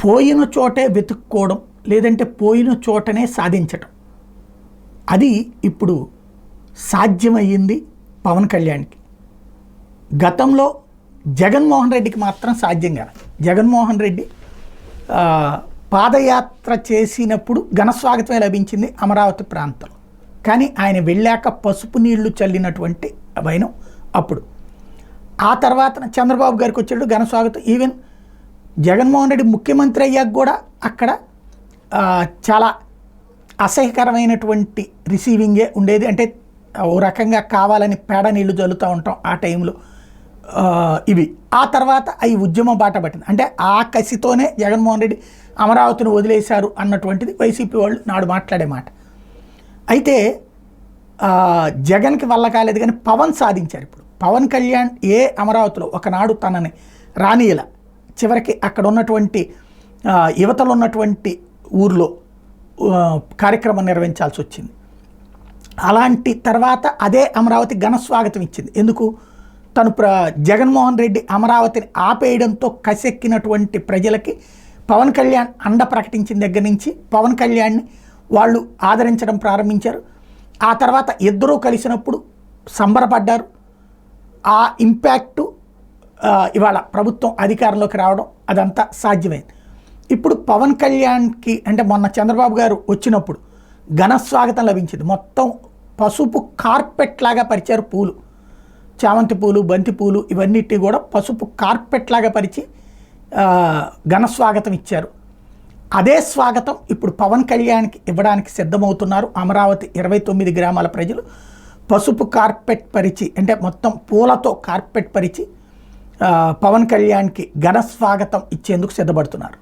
పోయిన చోటే వెతుక్కోవడం, లేదంటే పోయిన చోటనే సాధించటం, అది ఇప్పుడు సాధ్యమయ్యింది పవన్ కళ్యాణ్కి. గతంలో జగన్మోహన్ రెడ్డికి మాత్రం సాధ్యం కాదు. జగన్మోహన్ రెడ్డి పాదయాత్ర చేసినప్పుడు ఘనస్వాగతమే లభించింది అమరావతి ప్రాంతంలో. కానీ ఆయన వెళ్ళాక పసుపు నీళ్లు చల్లినటువంటి వైనం అప్పుడు. ఆ తర్వాత చంద్రబాబు గారికి వచ్చాడు ఘనస్వాగతం. ఈవెన్ జగన్మోహన్ రెడ్డి ముఖ్యమంత్రి అయ్యాక కూడా అక్కడ చాలా అసహ్యకరమైనటువంటి రిసీవింగే ఉండేది. అంటే ఓ రకంగా కావాలని పేడ నీళ్లు చల్లుతూ ఉంటాం ఆ టైంలో. ఇవి ఆ తర్వాత అవి ఉద్యమం బాట పట్టింది. అంటే ఆ కసితోనే జగన్మోహన్ రెడ్డి అమరావతిని వదిలేశారు అన్నటువంటిది వైసీపీ వాళ్ళు నాడు మాట్లాడే మాట. అయితే జగన్కి వల్ల కాలేదు, కానీ పవన్ సాధించారు. ఇప్పుడు పవన్ కళ్యాణ్ ఏ అమరావతిలో ఒకనాడు తనని రానియల, చివరికి అక్కడ ఉన్నటువంటి యువతలో ఉన్నటువంటి ఊర్లో కార్యక్రమం నిర్వహించాల్సి వచ్చింది. అలాంటి తర్వాత అదే అమరావతి ఘనస్వాగతం ఇచ్చింది. ఎందుకు? తను జగన్మోహన్ రెడ్డి అమరావతిని ఆపేయడంతో కసెక్కినటువంటి ప్రజలకి పవన్ కళ్యాణ్ అండ ప్రకటించిన దగ్గర నుంచి పవన్ కళ్యాణ్ని వాళ్ళు ఆదరించడం ప్రారంభించారు. ఆ తర్వాత ఇద్దరూ కలిసినప్పుడు సంబరపడ్డారు. ఆ ఇంపాక్టు ఇవాళ ప్రభుత్వం అధికారంలోకి రావడం అదంతా సాధ్యమైంది. ఇప్పుడు పవన్ కళ్యాణ్కి అంటే మొన్న చంద్రబాబు గారు వచ్చినప్పుడు ఘనస్వాగతం లభించింది. మొత్తం పసుపు కార్పెట్ లాగా పరిచారు. పూలు, చామంతి పూలు, బంతి పూలు ఇవన్నిటి కూడా పసుపు కార్పెట్ లాగా పరిచి ఘనస్వాగతం ఇచ్చారు. అదే స్వాగతం ఇప్పుడు పవన్ కళ్యాణ్కి ఇవ్వడానికి సిద్ధమవుతున్నారు. అమరావతి 29 గ్రామాల ప్రజలు పసుపు కార్పెట్ పరిచి, అంటే మొత్తం పూలతో కార్పెట్ పరిచి పవన్ కళ్యాణ్కి ఘనస్వాగతం ఇచ్చేందుకు సిద్ధపడుతున్నారు.